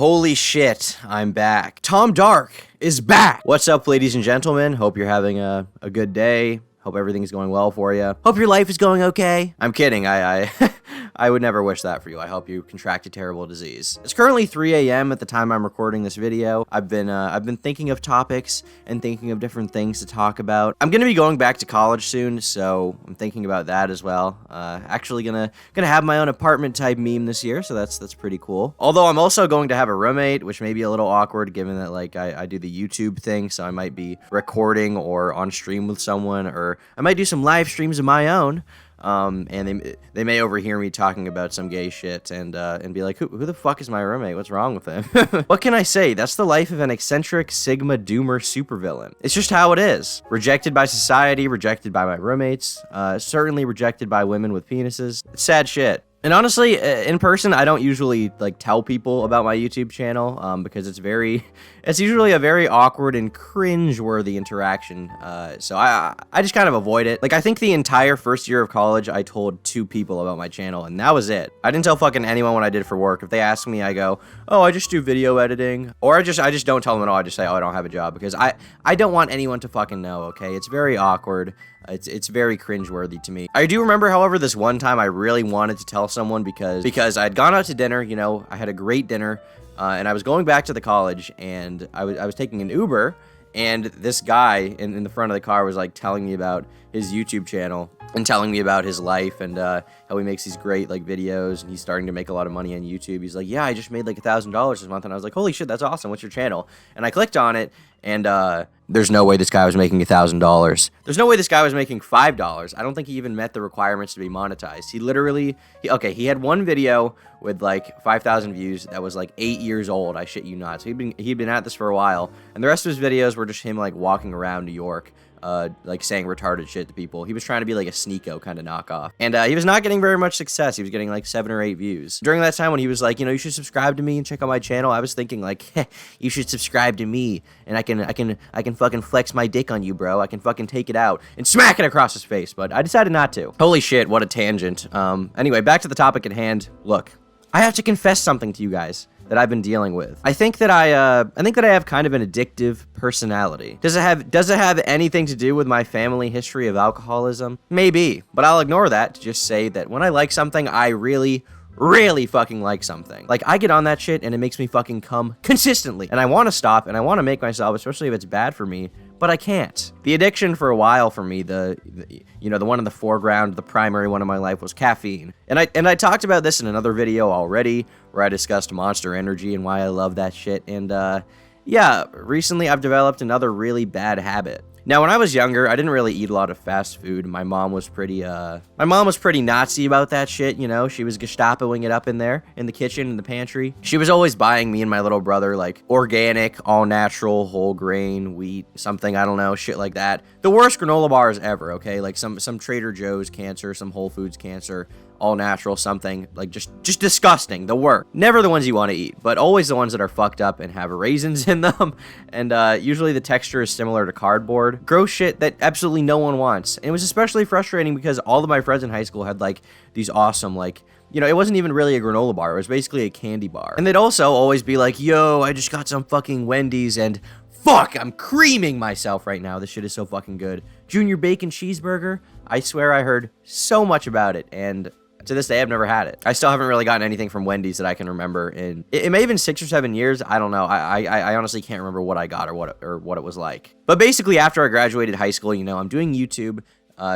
Holy shit, I'm back. Tom Dark is back. What's up, ladies and gentlemen? Hope you're having a good day. Hope everything's going well for you. Hope your life is going okay. I'm kidding. I I would never wish that for you. I hope you contract a terrible disease. It's currently 3 a.m. at the time I'm recording this video. I've been thinking of topics and thinking of different things to talk about. I'm gonna be going back to college soon, so I'm thinking about that as well. Actually gonna have my own apartment type meme this year, so that's pretty cool. Although I'm also going to have a roommate, which may be a little awkward given that like I do the YouTube thing, so I might be recording or on stream with someone, or I might do some live streams of my own. And they may overhear me talking about some gay shit and be like, who the fuck is my roommate? What's wrong with him? What can I say? That's the life of an eccentric Sigma Doomer supervillain. It's just how it is. Rejected by society, rejected by my roommates, certainly rejected by women with penises. It's sad shit. And honestly, in person, I don't usually like tell people about my YouTube channel because it's usually a very awkward and cringe-worthy interaction. So I just kind of avoid it. Like, I think the entire first year of college, I told 2 people about my channel, and that was it. I didn't tell fucking anyone what I did for work. If they ask me, I go, oh, I just do video editing. Or I just don't tell them at all. I just say, oh, I don't have a job, because I don't want anyone to fucking know, okay? It's very awkward. It's very cringeworthy to me. I do remember, however, this one time I really wanted to tell someone because I had gone out to dinner, you know, I had a great dinner, and I was going back to the college, and I was taking an Uber, and this guy in the front of the car was like telling me about his YouTube channel and telling me about his life and how he makes these great like videos and he's starting to make a lot of money on YouTube. He's like, yeah, I just made like $1,000 this month, and I was like, holy shit, that's awesome. What's your channel? And I clicked on it, and there's no way this guy was making $1,000. There's no way this guy was making $5. I don't think he even met the requirements to be monetized. He had one video with like 5,000 views that was like 8 years old. I shit you not. So he'd been at this for a while, and the rest of his videos were just him like walking around New York, like saying retarded shit to people. He was trying to be like a Sneeko kind of knockoff. And he was not getting very much success. He was getting like 7 or 8 views. During that time when he was like, you know, you should subscribe to me and check out my channel, I was thinking like, you should subscribe to me and I can fucking flex my dick on you, bro. I can fucking take it out and smack it across his face. But I decided not to. Holy shit, what a tangent. Anyway, back to the topic at hand. Look, I have to confess something to you guys that I've been dealing with. I think that I have kind of an addictive personality. Does it have anything to do with my family history of alcoholism? Maybe, but I'll ignore that to just say that when I like something, I really fucking like something. Like, I get on that shit and it makes me fucking come consistently. And I want to stop and I want to make myself, especially if it's bad for me, but I can't. The addiction for a while for me, the one in the foreground, the primary one in my life was caffeine. And I talked about this in another video already where I discussed Monster Energy and why I love that shit. And yeah, recently I've developed another really bad habit. Now, when I was younger, I didn't really eat a lot of fast food. My mom was pretty Nazi about that shit, you know? She was Gestapoing it up in there, in the kitchen, in the pantry. She was always buying me and my little brother, like, organic, all-natural, whole grain, wheat, something, I don't know, shit like that. The worst granola bars ever, okay? Like, some Trader Joe's cancer, some Whole Foods cancer, all natural something, like just disgusting, the worst. Never the ones you want to eat, but always the ones that are fucked up and have raisins in them, and usually the texture is similar to cardboard. Gross shit that absolutely no one wants. And it was especially frustrating because all of my friends in high school had like these awesome, like, you know, it wasn't even really a granola bar, it was basically a candy bar. And they'd also always be like, yo, I just got some fucking Wendy's and fuck, I'm creaming myself right now. This shit is so fucking good. Junior bacon cheeseburger, I swear I heard so much about it, and to this day, I've never had it. I still haven't really gotten anything from Wendy's that I can remember in. It may have been 6 or 7 years. I don't know. I honestly can't remember what I got or what it was like. But basically, after I graduated high school, you know, I'm doing YouTube.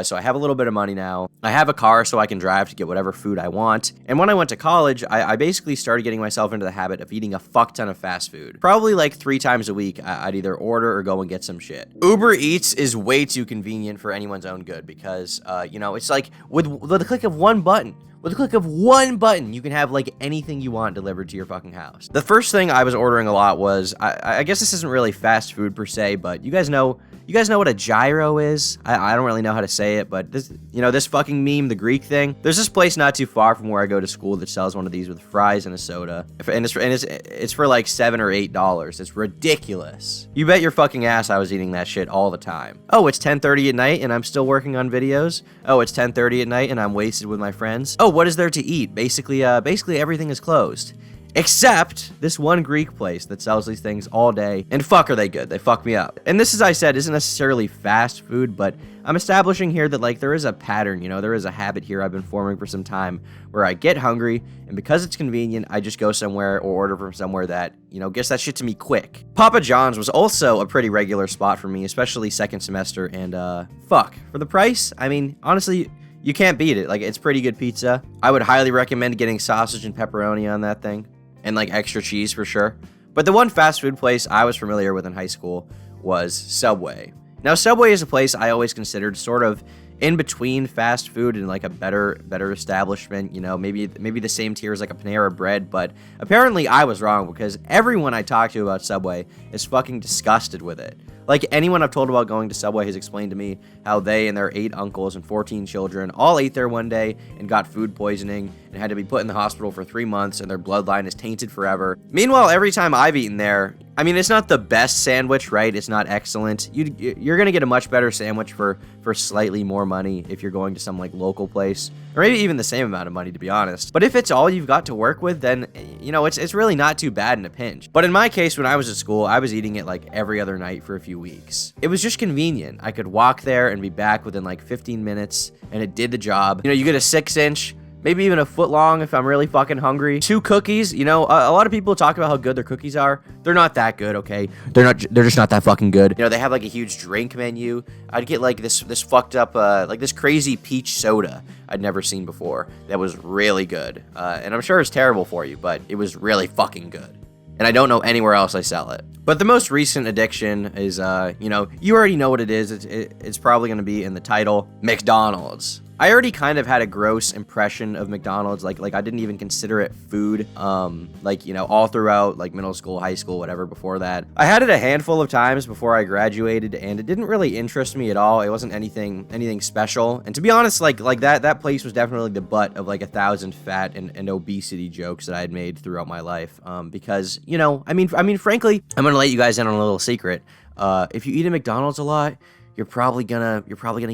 So I have a little bit of money now. I have a car so I can drive to get whatever food I want. And when I went to college, I basically started getting myself into the habit of eating a fuck ton of fast food. Probably like 3 times a week, I'd either order or go and get some shit. Uber Eats is way too convenient for anyone's own good because, you know, it's like with the click of one button. With the click of one button, you can have like anything you want delivered to your fucking house. The first thing I was ordering a lot was, I guess this isn't really fast food per se, but you guys know what a gyro is? I don't really know how to say it, but this, you know, this fucking meme, the Greek thing. There's this place not too far from where I go to school that sells one of these with fries and a soda. And it's for like $7 or $8. It's ridiculous. You bet your fucking ass I was eating that shit all the time. Oh, it's 10:30 at night and I'm still working on videos. Oh, it's 10:30 at night and I'm wasted with my friends. Oh, what is there to eat? Basically everything is closed. Except this one Greek place that sells these things all day. And fuck, are they good. They fuck me up. And this, as I said, isn't necessarily fast food, but I'm establishing here that, like, there is a pattern, you know, there is a habit here I've been forming for some time where I get hungry, and because it's convenient, I just go somewhere or order from somewhere that, you know, gets that shit to me quick. Papa John's was also a pretty regular spot for me, especially second semester, and, fuck. For the price, I mean, honestly, you can't beat it. Like, it's pretty good pizza. I would highly recommend getting sausage and pepperoni on that thing. And like extra cheese for sure. But the one fast food place I was familiar with in high school was Subway. Now, Subway is a place I always considered sort of in between fast food and like a better establishment, you know, maybe the same tier as like a Panera Bread, but apparently I was wrong because everyone I talked to about Subway is fucking disgusted with it. Like, anyone I've told about going to Subway has explained to me how they and their 8 uncles and 14 children all ate there one day and got food poisoning and had to be put in the hospital for 3 months, and their bloodline is tainted forever. Meanwhile, every time I've eaten there, I mean, it's not the best sandwich, right? It's not excellent. You're gonna get a much better sandwich for slightly more money if you're going to some like local place, or maybe even the same amount of money, to be honest. But if it's all you've got to work with, then, you know, it's really not too bad in a pinch. But in my case, when I was at school, I was eating it like every other night for a few weeks. It was just convenient. I could walk there and be back within like 15 minutes, and it did the job. You know, you get a 6-inch, maybe even a foot long if I'm really fucking hungry. 2 cookies, you know, a lot of people talk about how good their cookies are. They're not that good, okay? They're just not that fucking good. You know, they have like a huge drink menu. I'd get like this fucked up, like this crazy peach soda I'd never seen before that was really good. And I'm sure it's terrible for you, but it was really fucking good. And I don't know anywhere else I sell it. But the most recent addiction is, you know, you already know what it is. It's probably going to be in the title, McDonald's. I already kind of had a gross impression of McDonald's, like I didn't even consider it food, like, you know, all throughout, like, middle school, high school, whatever, before that. I had it a handful of times before I graduated, and it didn't really interest me at all. It wasn't anything special, and to be honest, like that place was definitely the butt of, like, 1,000 fat and obesity jokes that I had made throughout my life, because, you know, I mean, frankly, I'm gonna let you guys in on a little secret. If you eat at McDonald's a lot, you're probably gonna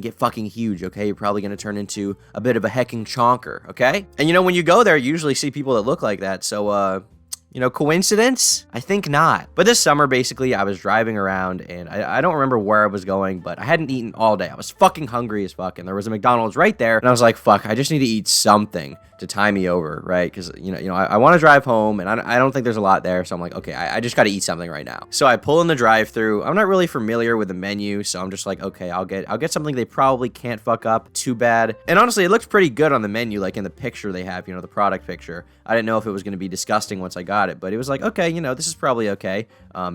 get fucking huge, okay? You're probably gonna turn into a bit of a hecking chonker, okay? And you know, when you go there, you usually see people that look like that, so, you know, coincidence? I think not. But this summer, basically, I was driving around, and I don't remember where I was going, but I hadn't eaten all day. I was fucking hungry as fuck, and there was a McDonald's right there, and I was like, fuck, I just need to eat something to tie me over, right? Because, you know, I want to drive home, and I don't think there's a lot there, so I'm like, okay, I just got to eat something right now. So I pull in the drive-thru. I'm not really familiar with the menu, so I'm just like, okay, I'll get something they probably can't fuck up too bad. And honestly, it looked pretty good on the menu, like in the picture they have, you know, the product picture. I didn't know if it was going to be disgusting once I got it, but it was like, okay, you know, this is probably okay,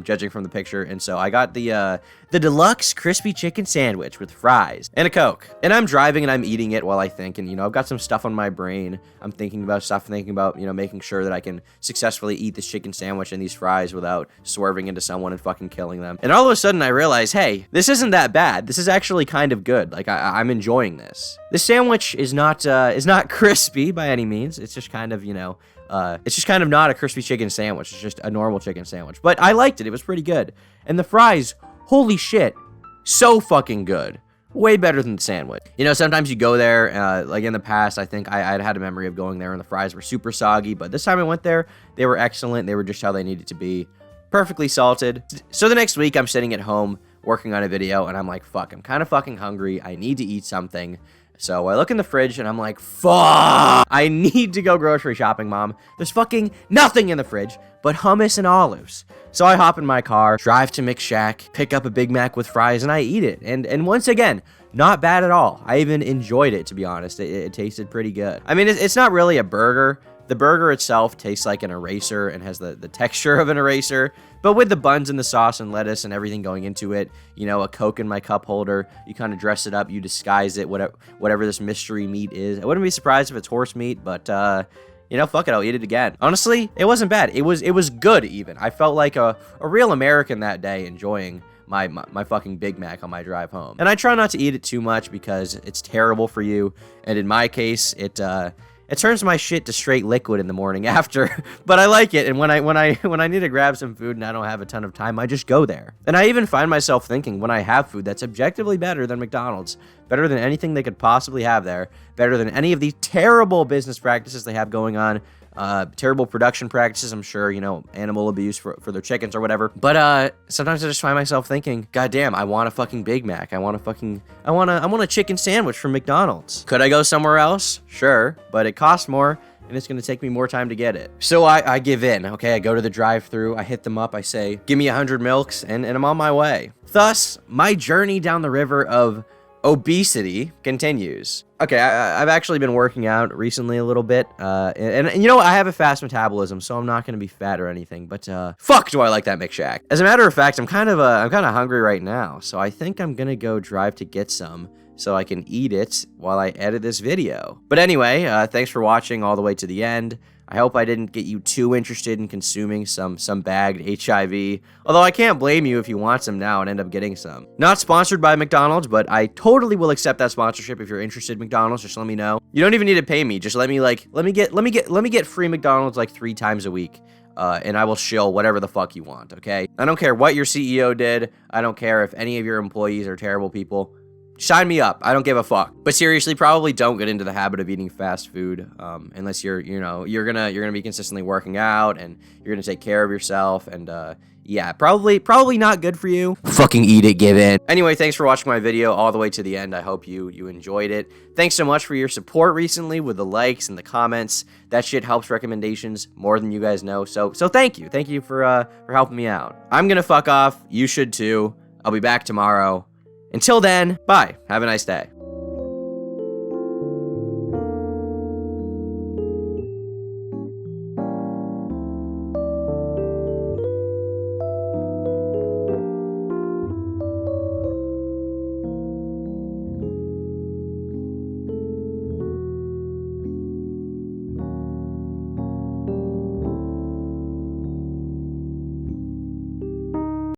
judging from the picture. And so I got the deluxe crispy chicken sandwich with fries and a Coke. And I'm driving and I'm eating it while I think, and, you know, I've got some stuff on my brain. I'm thinking about, you know, making sure that I can successfully eat this chicken sandwich and these fries without swerving into someone and fucking killing them. And all of a sudden I realize, hey, this isn't that bad. This is actually kind of good. Like, I'm enjoying this. This sandwich is not crispy by any means. It's just kind of, you know, it's just kind of not a crispy chicken sandwich. It's just a normal chicken sandwich. But I liked it. It was pretty good. And the fries, holy shit, so fucking good. Way better than the sandwich. You know, sometimes you go there, like in the past, I think I'd had a memory of going there and the fries were super soggy, but this time I went there, they were excellent. They were just how they needed to be. Perfectly salted. So the next week, I'm sitting at home working on a video, and I'm like, fuck, I'm kind of fucking hungry. I need to eat something. So I look in the fridge, and I'm like, fuck, I need to go grocery shopping, Mom. There's fucking nothing in the fridge but hummus and olives. So I hop in my car, drive to McShack, pick up a Big Mac with fries, and I eat it. And once again, not bad at all. I even enjoyed it, to be honest. It tasted pretty good. I mean, it's not really a burger. The burger itself tastes like an eraser and has the texture of an eraser, but with the buns and the sauce and lettuce and everything going into it, you know, a Coke in my cup holder, you kind of dress it up, you disguise it, whatever this mystery meat is. I wouldn't be surprised if it's horse meat, but, you know, fuck it, I'll eat it again. Honestly, it wasn't bad. It was good, even. I felt like a real American that day, enjoying my fucking Big Mac on my drive home. And I try not to eat it too much because it's terrible for you, and in my case, it turns my shit to straight liquid in the morning after, but I like it. And when I need to grab some food and I don't have a ton of time, I just go there. And I even find myself thinking, when I have food that's objectively better than McDonald's, better than anything they could possibly have there, better than any of the terrible business practices they have going on, terrible production practices. I'm sure, you know, animal abuse for their chickens or whatever. But sometimes I just find myself thinking, God damn, I want a fucking Big Mac. I want a chicken sandwich from McDonald's. Could I go somewhere else? Sure, but it costs more, and it's gonna take me more time to get it. So I give in, okay? I go to the drive-thru, I hit them up, I say, give me 100 milks, and I'm on my way. Thus, my journey down the river of obesity continues. Okay, I've actually been working out recently a little bit, and you know, I have a fast metabolism, so I'm not gonna be fat or anything, but fuck do I like that McShack. As a matter of fact, I'm kind of hungry right now, so I think I'm gonna go drive to get some, so I can eat it while I edit this video. But anyway, thanks for watching all the way to the end. I hope I didn't get you too interested in consuming some bagged HIV, although I can't blame you if you want some now and end up getting some. Not sponsored by McDonald's, but I totally will accept that sponsorship. If you're interested in McDonald's, just let me know. You don't even need to pay me. Just let me get free McDonald's like 3 times a week. And I will shill whatever the fuck you want, okay? I don't care what your CEO did. I don't care if any of your employees are terrible people. Sign me up. I don't give a fuck. But seriously, probably don't get into the habit of eating fast food unless you're gonna be consistently working out and you're gonna take care of yourself. And yeah, probably not good for you. Fucking eat it, give in. Anyway, thanks for watching my video all the way to the end. I hope you enjoyed it. Thanks so much for your support recently with the likes and the comments. That shit helps recommendations more than you guys know. So thank you. Thank you for helping me out. I'm gonna fuck off. You should too. I'll be back tomorrow. Until then, bye. Have a nice day.